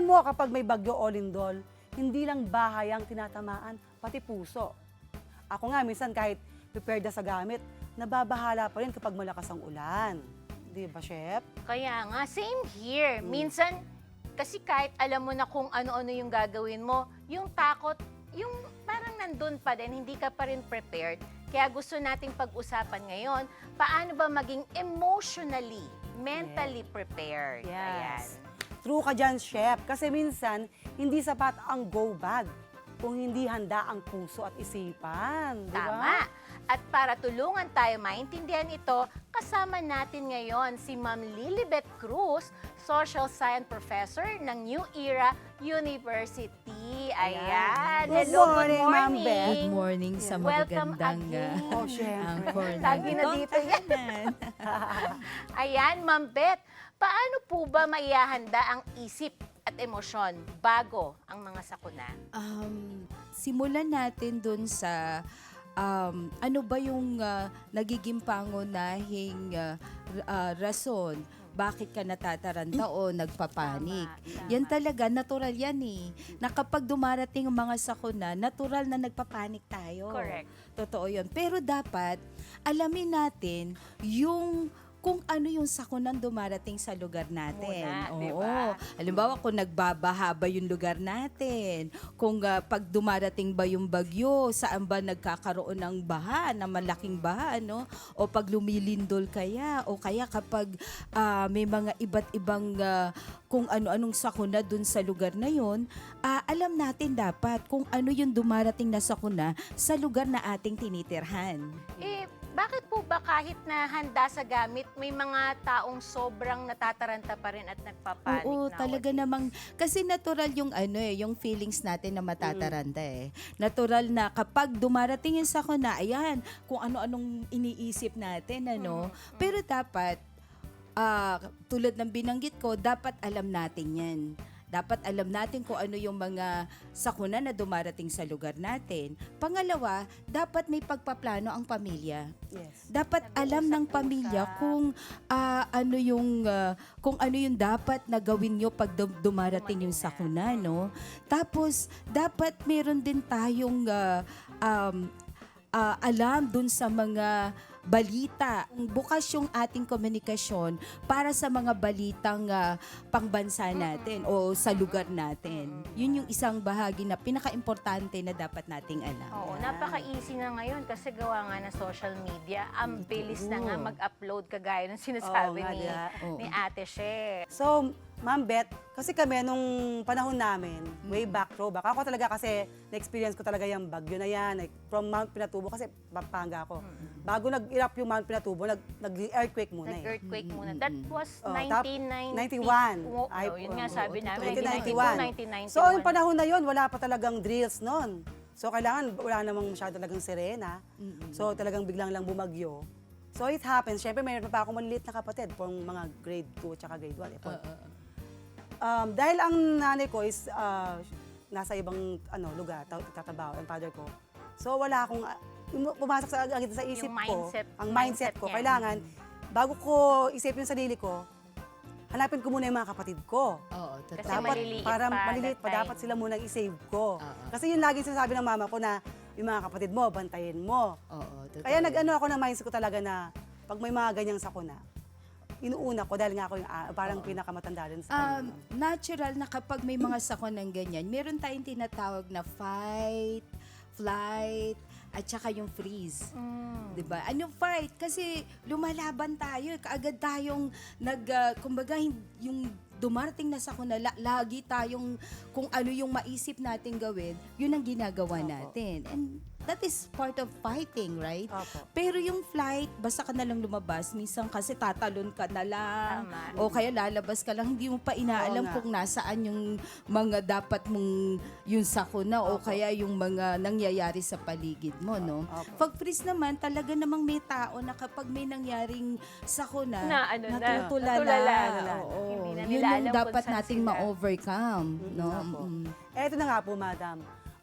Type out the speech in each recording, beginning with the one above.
Alam mo, kapag may bagyo o lindol, hindi lang bahay ang tinatamaan, pati puso. Ako nga, minsan kahit prepared na sa gamit, nababahala pa rin kapag malakas ang ulan. Di ba, Chef? Kaya nga, same here. Minsan, kasi kahit alam mo na kung ano-ano yung gagawin mo, yung takot, yung parang nandun pa din, hindi ka pa rin prepared. Kaya gusto nating pag-usapan ngayon, paano ba maging emotionally, mentally prepared. Yes. True ka dyan, Chef. Kasi minsan, hindi sapat ang go bag kung hindi handa ang puso at isipan. Di ba? Tama. At para tulungan tayo maintindihan ito, kasama natin ngayon si Ma'am Lilibet Cruz, Social Science Professor ng New Era University. Ayan. Good Hello, morning, good Ma'am morning. Beth. Good morning sa Welcome magagandang again. Oh, syempre. Lagi na dito yan. Ayan, Ma'am Beth, paano po ba maihahanda ang isip at emosyon bago ang mga sakuna? Simulan natin dun sa ano ba yung nagiging pangunahing rason bakit ka natataranta o nagpapanik. Tama. Yan talaga, natural yan eh. Na kapag dumarating ang mga sakuna, natural na nagpapanik tayo. Correct. Totoo yun. Pero dapat, alamin natin yung kung ano yung sakunan dumarating sa lugar natin. Muna, Oo. diba? Halimbawa, kung nagbabaha ba yung lugar natin, kung pag dumarating ba yung bagyo, saan ba nagkakaroon ng baha, na malaking baha, no? O pag lumilindol kaya, o kaya kapag may mga iba't ibang kung ano-anong sakuna dun sa lugar na yon, alam natin dapat kung ano yung dumarating na sakuna sa lugar na ating tinitirhan. Bakit po ba kahit na handa sa gamit, may mga taong sobrang natataranta pa rin at nagpapanik Oo, nowadays? talaga namang kasi natural yung yung feelings natin na matataranta eh. Natural na kapag dumarating yung sakuna, ayan, kung ano-anong iniisip natin, ano. Pero dapat tulad ng binanggit ko, dapat alam natin 'yan. Dapat alam natin kung ano yung mga sakuna na dumarating sa lugar natin. Pangalawa, dapat may pagpaplano ang pamilya. Yes. Dapat alam ng pamilya kung kung ano yung dapat na gawin nyo pag dumarating yung sakuna, no? Tapos dapat meron din tayong alam dun sa mga balita. Bukas yung ating komunikasyon para sa mga balitang pangbansa natin o sa lugar natin. Yun yung isang bahagi na pinaka-importante na dapat nating alam. Oo, napaka-easy na ngayon kasi gawa nga ng social media. Ang bilis na nga mag-upload kagaya ng sinasabi Oo nga, ni, diba? ni Ate She. So, Ma'am Beth, kasi kami nung panahon namin, way back, throwback, ako talaga kasi na-experience ko talaga yung bagyo na yan, like, from Mount Pinatubo, kasi Pampanga ako. Bago nag-erupt yung Mount Pinatubo, nag-earthquake muna eh. Nag-earthquake muna. That was Oh, 1990. 91. Yun nga sabi namin, 1991. So, yung panahon na yun, wala pa talagang drills noon. So, kailangan, wala namang masyado talagang sirena. So, talagang biglang lang bumagyo. So, it happens. Siyempre, mayroon pa ako maliliit na kapatid, pang mga grade 2 at grade 1. Dahil ang nanay ko is nasa ibang lugar, tatrabaho, ang father ko. So, wala akong, pumasok sa isip Yung ko, mindset- ang mindset mindset ko, niya. kailangan, bago ko isipin yung sarili ko, hanapin ko muna yung mga kapatid ko. Oo, Kasi totoo. Dapat, maliliit para pa maliliit that pa, time. dapat sila muna i-save ko. Oo. Kasi yun lagi sinasabi ng mama ko na yung mga kapatid mo, bantayin mo. Oo, totoo. Kaya nag-ano ako ng mindset ko talaga na pag may mga ganyang sakuna, inuuna ko dahil nga ako yung parang pinakamatanda rin sa kanila. Natural na kapag may mga sakunang ganyan, meron tayong tinatawag na fight, flight, at saka yung freeze. Diba? Anong fight? Kasi lumalaban tayo. Kaagad tayong kumbaga, yung dumarating na sakuna, lagi tayong kung ano yung maisip natin gawin, yun ang ginagawa natin. And that is part of fighting, right? Opo. Pero yung flight, basta ka na lang lumabas, minsan kasi tatalon ka na lang, Tama. o kaya lalabas ka lang, hindi mo pa inaalam Oo nga. kung nasaan yung mga dapat mong yung sakuna o kaya yung mga nangyayari sa paligid mo, no? Opo. Pag freeze naman, talaga namang may tao na kapag may nangyaring sakuna, Na ano na, natutulala. natulala. Oo. Hindi na Yun nila yung alam kung dapat saan nating sila. ma-overcome, no? Eto na nga po, madam.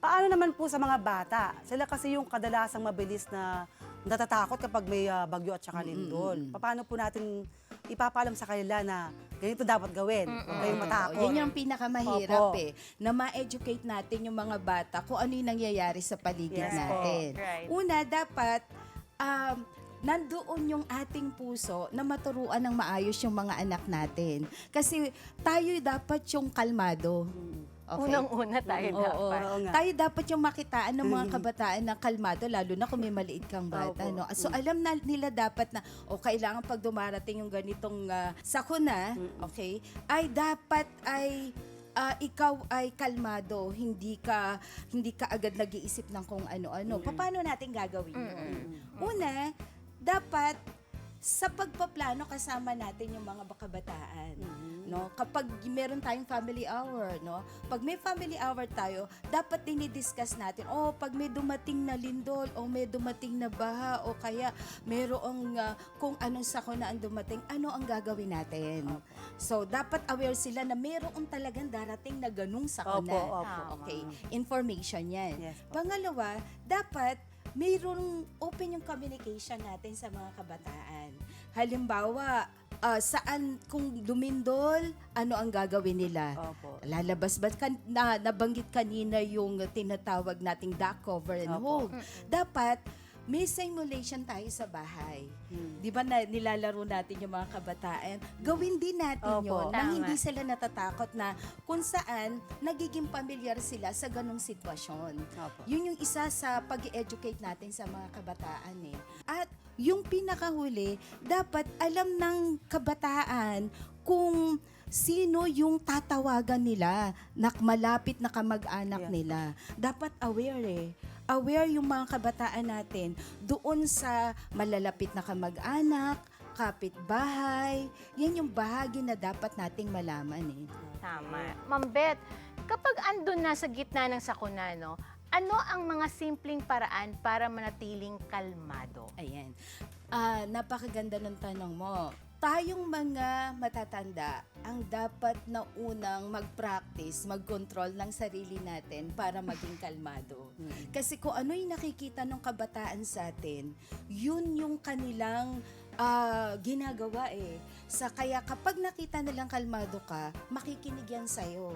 Paano naman po sa mga bata? Sila kasi yung kadalasang mabilis na natatakot kapag may bagyo at saka lindol. Paano po natin ipapaalam sa kanila na ganito dapat gawin? Huwag kayong matakot. Yun yung pinakamahirap Opo. na ma-educate natin yung mga bata kung ano yung nangyayari sa paligid Yes po. natin. Right. Una, dapat nandoon yung ating puso na maturuan ng maayos yung mga anak natin. Kasi tayo dapat yung kalmado. Okay? Unang-una tayo Oo, dapat. Oo nga. tayo dapat yung makitaan ng mga kabataan na kalmado, lalo na kung may maliit kang bata. Opo. No? So alam na nila dapat na, kailangan pag dumarating yung ganitong sakuna, okay, ay dapat ay ikaw ay kalmado, hindi ka agad nag-iisip ng kung ano-ano. Paano natin gagawin yun? Una, dapat sa pagpaplano kasama natin yung mga kabataan, no? Kapag meron tayong family hour, no? Pag may family hour tayo, dapat dinidiscuss natin, pag may dumating na lindol o may dumating na baha o kaya merong kung anong sakuna ang dumating, ano ang gagawin natin? So, dapat aware sila na meron talagang darating na ganung sakuna. Opo. Okay, information yan. Yes po. Pangalawa, dapat mayroong open yung communication natin sa mga kabataan. Halimbawa, saan kung dumindol, ano ang gagawin nila? Opo. Lalabas ba? Nabanggit kanina yung tinatawag nating duck cover and Opo. hold. Dapat may simulation tayo sa bahay. Di ba na nilalaro natin yung mga kabataan? Gawin din natin Opo. yun nang Tama. hindi sila natatakot na kung saan nagiging pamilyar sila sa ganong sitwasyon. Opo. Yun yung isa sa pag-educate natin sa mga kabataan eh. At yung pinakahuli, dapat alam ng kabataan kung sino yung tatawagan nila na malapit na kamag-anak Yes. nila. Dapat aware eh. Aware yung mga kabataan natin doon sa malalapit na kamag-anak, kapitbahay. Yan yung bahagi na dapat nating malaman eh. Tama. Ma'am Beth, kapag andun na sa gitna ng sakuna, no, ano ang mga simpleng paraan para manatiling kalmado? Ayan. Napakaganda ng tanong mo. Tayong mga matatanda ang dapat na unang mag-practice, mag-control ng sarili natin para maging kalmado. Kasi kung ano yung nakikita ng kabataan sa atin, yun yung kanilang ginagawa eh. Kaya kapag nakita nilang kalmado ka, makikinig yan sa'yo.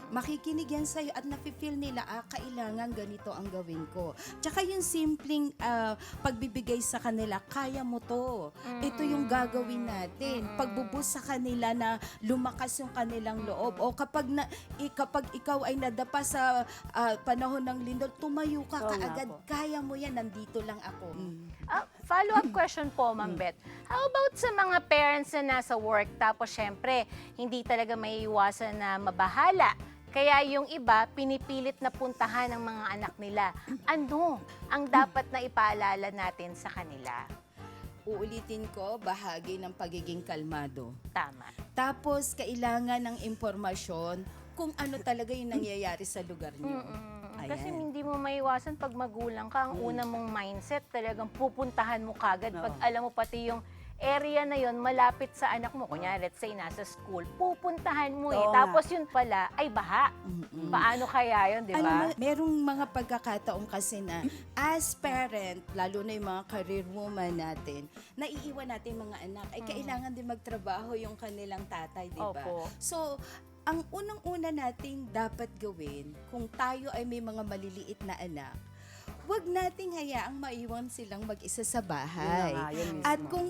Makikinig yan sa'yo at nafe-feel nila, kailangan ganito ang gawin ko. Tsaka yung simpleng pagbibigay sa kanila, kaya mo to. Ito yung gagawin natin. Pagbubus sa kanila na lumakas yung kanilang loob. O kapag ikaw ay nadapa sa panahon ng lindol, tumayo ka Oo nga kaagad. po. Kaya mo yan, nandito lang ako. Follow-up question po, Ma'am Beth. How about sa mga parents na nasa work, tapos syempre, hindi talaga may iwasan na mabahala. Kaya yung iba, pinipilit na puntahan ng mga anak nila. Ano ang dapat na ipaalala natin sa kanila? Uulitin ko, bahagi ng pagiging kalmado. Tama. Tapos, kailangan ng impormasyon kung ano talaga yung nangyayari sa lugar niyo. Ayan. Kasi hindi mo maiwasan pag magulang ka, ang una mong mindset talagang pupuntahan mo kagad pag alam mo pati yung area na yon malapit sa anak mo. Kunya, let's say, nasa school, pupuntahan mo eh. Oo nga. Tapos yun pala, ay baha. Paano kaya yun, di Alam mo, ba? merong mga pagkakataon kasi na as parent, lalo na yung mga career woman natin, naiiwan natin mga anak, ay kailangan din magtrabaho yung kanilang tatay, di ba? Opo. So, ang unang-una nating dapat gawin, kung tayo ay may mga maliliit na anak, huwag nating hayaang maiwan silang mag-isa sa bahay. Yun na nga, yun mismo. At kung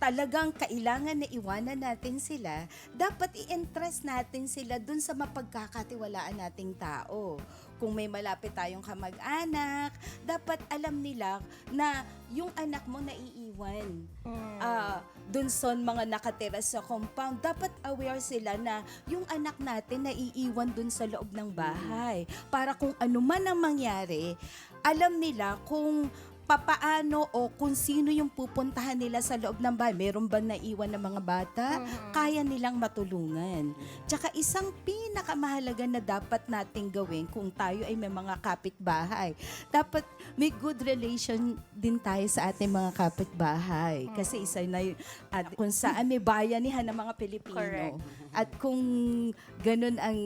talagang kailangan na iwanan natin sila, dapat i-entrust natin sila dun sa mapagkakatiwalaan nating tao. Kung may malapit tayong kamag-anak, dapat alam nila na yung anak mo naiiwan. Dun sa mga nakatira sa compound, dapat aware sila na yung anak natin naiiwan dun sa loob ng bahay. Para kung ano man ang mangyari, alam nila kung papaano o kung sino yung pupuntahan nila sa loob ng bahay. Meron ba naiwan ng mga bata? Kaya nilang matulungan. Tsaka isang pinakamahalaga na dapat nating gawin kung tayo ay may mga kapitbahay. Dapat may good relation din tayo sa ating mga kapitbahay. Kasi isa na yun, kung saan may bayanihan ng mga Pilipino. Correct. At kung ganun ang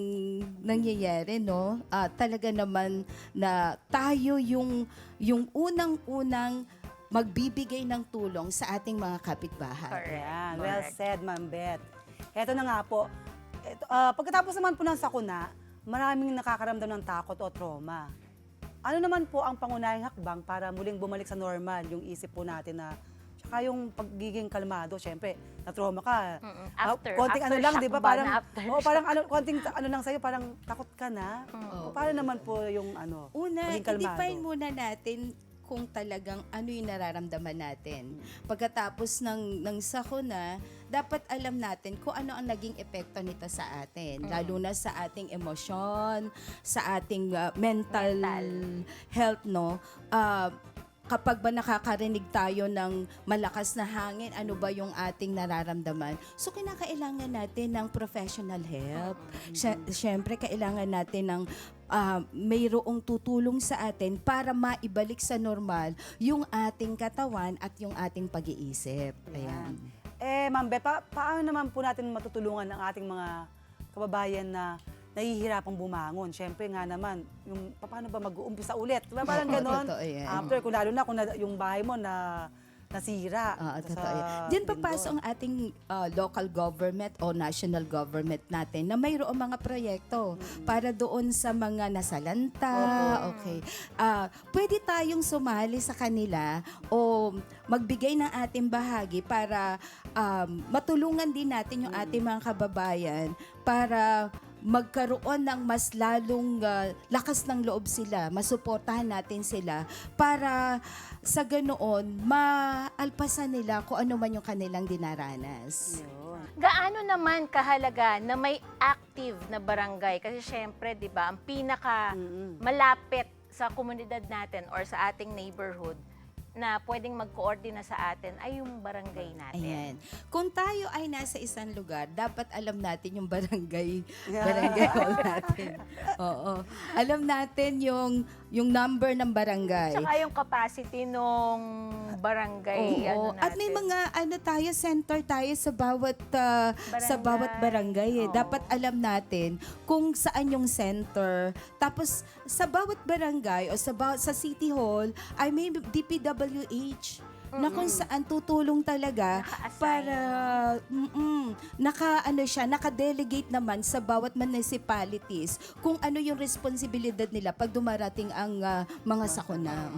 nangyayari, no, talaga naman na tayo yung unang-unang magbibigay ng tulong sa ating mga kapitbahay. Correct. Ayan, well Correct. said, Ma'am Beth. Eto na nga po. Pagkatapos naman po ng sakuna, maraming nakakaramdam ng takot o trauma. Ano naman po ang pangunahing hakbang para muling bumalik sa normal yung isip po natin na tsaka yung pagiging kalmado, syempre, na-trauma ka. Konting ano lang, aftershock di ba? ba Parang, na aftershock? oh, parang ano, konting ano lang sa'yo, parang takot ka na. Oo. Paano naman po yung ano, Una, maging kalmado? i-define muna natin kung talagang ano yung nararamdaman natin. Pagkatapos ng sakuna, dapat alam natin kung ano ang naging epekto nito sa atin. Lalo na sa ating emosyon, sa ating mental health, no? Kapag ba nakakarinig tayo ng malakas na hangin, ano ba yung ating nararamdaman? So, kinakailangan natin ng professional help. Siyempre, kailangan natin ng mayroong tutulong sa atin para maibalik sa normal yung ating katawan at yung ating pag-iisip. Ayan. Ma'am Beth, paano naman po natin matutulungan ang ating mga kababayan na nahihirapang bumangon? Siyempre nga naman, yung paano ba mag-uumpisa ulit? Diba parang Oo, ganon? totoo yan. After, kung lalo na kung yung bahay mo na nasira. Totoo yan. Diyan papasok ang ating local government o national government natin na mayroong mga proyekto para doon sa mga nasalanta. Okay. Pwede tayong sumali sa kanila o magbigay ng ating bahagi para matulungan din natin yung ating mga kababayan para magkaroon ng mas lalong lakas ng loob sila, masuportahan natin sila para sa ganoon maalpasan nila kung ano man yung kanilang dinaranas. Yun. Gaano naman kahalaga na may active na barangay? Kasi syempre, di ba, ang pinaka malapit sa komunidad natin or sa ating neighborhood na pwedeng mag-coordinate sa atin ay yung barangay natin. Ayan. Kung tayo ay nasa isang lugar, dapat alam natin yung barangay hall natin. Oo. Alam natin yung number ng barangay. Tsaka yung capacity nung barangay. Oo. Ano At may natin. mga center tayo sa bawat barangay. Oo. Dapat alam natin kung saan yung center. Tapos sa bawat barangay o sa city hall ay may DPWH na kung saan tutulong talaga Naka-assign. para naka-delegate naman sa bawat municipalities kung ano yung responsibilidad nila pag dumarating ang mga sakuna.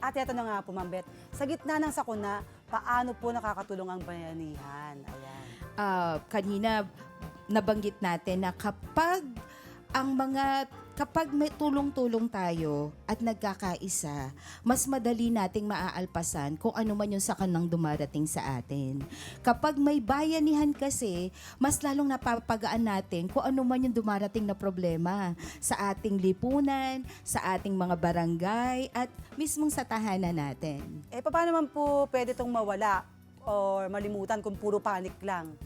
At ito na nga po, Ma'am Beth, sa gitna ng sakuna, paano po nakakatulong ang bayanihan? Ayan. Kanina nabanggit natin na kapag may tulong-tulong tayo at nagkakaisa, mas madali nating maaalpasan kung ano man yung sakanang dumarating sa atin. Kapag may bayanihan kasi, mas lalong napapagaan natin kung ano man yung dumarating na problema sa ating lipunan, sa ating mga barangay, at mismong sa tahanan natin. Paano naman po pwede itong mawala or malimutan kung puro panic lang?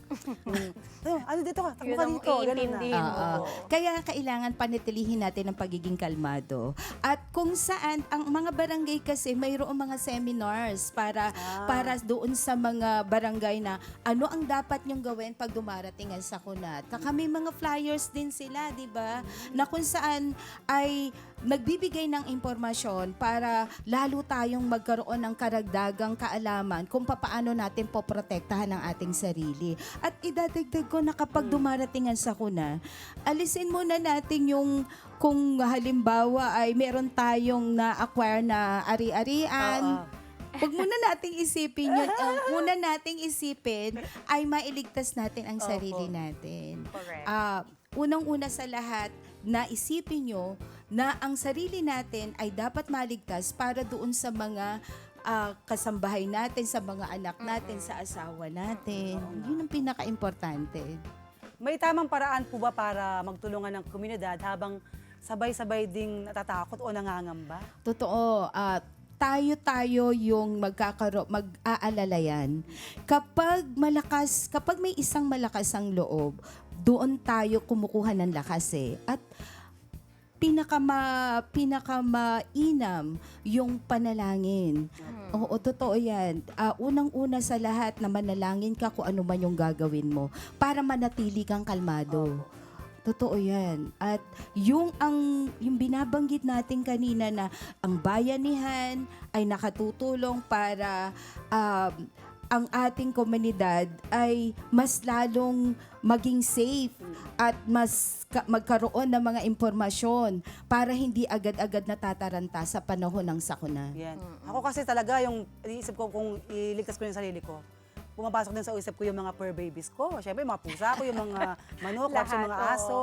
Ano dito ka? Takbo Yun ka ang dito. Ganun na. iintindihin mo. Kaya kailangan panatilihin natin ang pagiging kalmado. At kung saan, ang mga barangay kasi mayroong mga seminars para doon sa mga barangay na ano ang dapat nyong gawin pag dumarating ang sakuna. May mga flyers din sila, di ba? Na kung saan ay nagbibigay ng impormasyon para lalo tayong magkaroon ng karagdagang kaalaman kung paano natin poprotektahan ang ating sarili. At idadagdag ko na kapag dumarating ang sakuna, alisin muna natin yung kung halimbawa ay meron tayong na-acquire na ari-arian. Huwag muna nating isipin yun. Ang una nating isipin ay mailigtas natin ang sarili natin. Correct. Unang-una sa lahat, naisipin nyo na ang sarili natin ay dapat maligtas para doon sa mga kasambahay natin, sa mga anak natin, sa asawa natin. Yun ang pinaka-importante. May tamang paraan po ba para magtulungan ng komunidad habang sabay-sabay ding natatakot o nangangamba? Totoo. Tayo yung mag-aalala yan. Kapag may isang malakas ang loob, doon tayo kumukuha ng lakas eh. At pinakamainam yung panalangin. Oo, totoo yan. Unang-una sa lahat na manalangin ka kung ano man yung gagawin mo para manatili kang kalmado. Totoo yan. At yung binabanggit natin kanina na ang bayanihan ay nakatutulong para ang ating komunidad ay mas lalong maging safe at mas magkaroon ng mga impormasyon para hindi agad-agad natataranta sa panahon ng sakuna. Yan. Ako kasi talaga yung iniisip ko kung iligtas ko yung sarili ko, pumapasok din sa isip ko yung mga fur babies ko. Siyempre, yung mga pusa ko, yung mga manok, Lahat, yung mga oo. aso.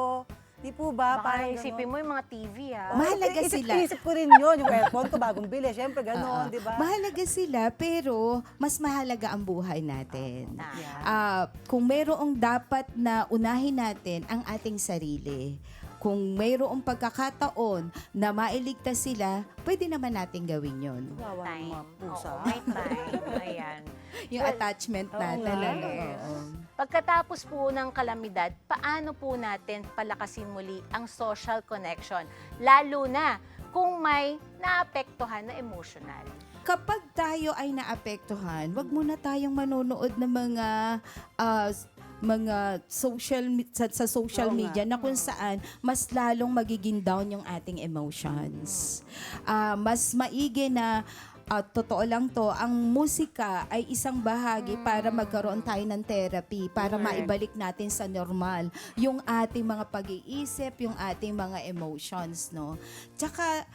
Di po ba? Baka Parang isipin mo yung mga TV, ha? Mahalaga sila. Isip ko rin yun. Yung aircon ko bagong bili. Siyempre, gano'n, di ba? Mahalaga sila, pero mas mahalaga ang buhay natin. Yeah. Kung mayroong dapat na unahin natin ang ating sarili, kung mayroong pagkakataon na mailigtas sila, pwede naman natin gawin yon. Kawawa ng Time. mga pusa. Oo, may time. Ayan. Yung attachment natin. nga. ano, Yes. oo. Pagkatapos po ng kalamidad, paano po natin palakasin muli ang social connection? Lalo na kung may naapektuhan na emotional. Kapag tayo ay naapektuhan, wag muna tayong manonood ng mga sa social Oo nga. media na kung saan mas lalong magiging down yung ating emotions. Mas maigi na totoo lang to, ang musika ay isang bahagi para magkaroon tayo ng therapy, para maibalik natin sa normal yung ating mga pag-iisip, yung ating mga emotions, no? Tsaka,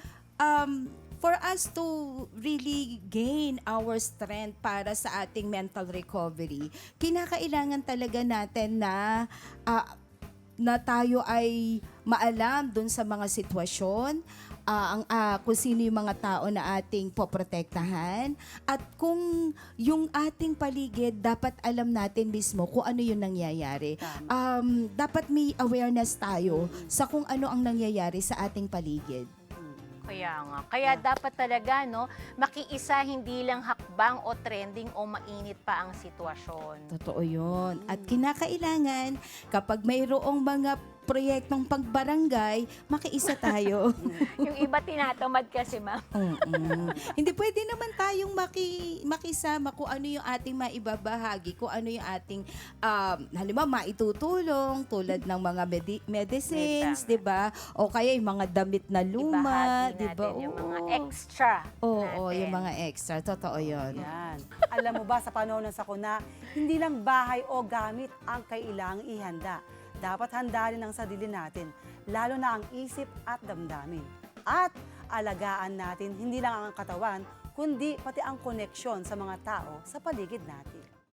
for us to really gain our strength para sa ating mental recovery, kinakailangan talaga natin na tayo ay maalam dun sa mga sitwasyon, kung sino yung mga tao na ating poprotektahan, at kung yung ating paligid, dapat alam natin mismo kung ano yung nangyayari. Dapat may awareness tayo sa kung ano ang nangyayari sa ating paligid. Kaya nga. Kaya dapat talaga, no, makiisa hindi lang hakbang o trending o mainit pa ang sitwasyon. Totoo yun. At kinakailangan, kapag mayroong mga proyektong pagbarangay, makiisa tayo. Yung iba tinatamad kasi, ma'am. Hindi pwede naman tayong makisama kung ano yung ating maibabahagi, kung ano yung ating, halimbawa, maitutulong tulad ng mga medicines, Tama. di ba? O kaya yung mga damit na luma, Ibahagi di ba? natin yung mga Oo. extra Oo, natin. yung mga extra. Totoo yun. Yan. Alam mo ba, sa panahon ng sakuna, hindi lang bahay o gamit ang kailangang ihanda. Dapat handa rin ang sarili natin, lalo na ang isip at damdamin. At alagaan natin hindi lang ang katawan, kundi pati ang koneksyon sa mga tao sa paligid natin.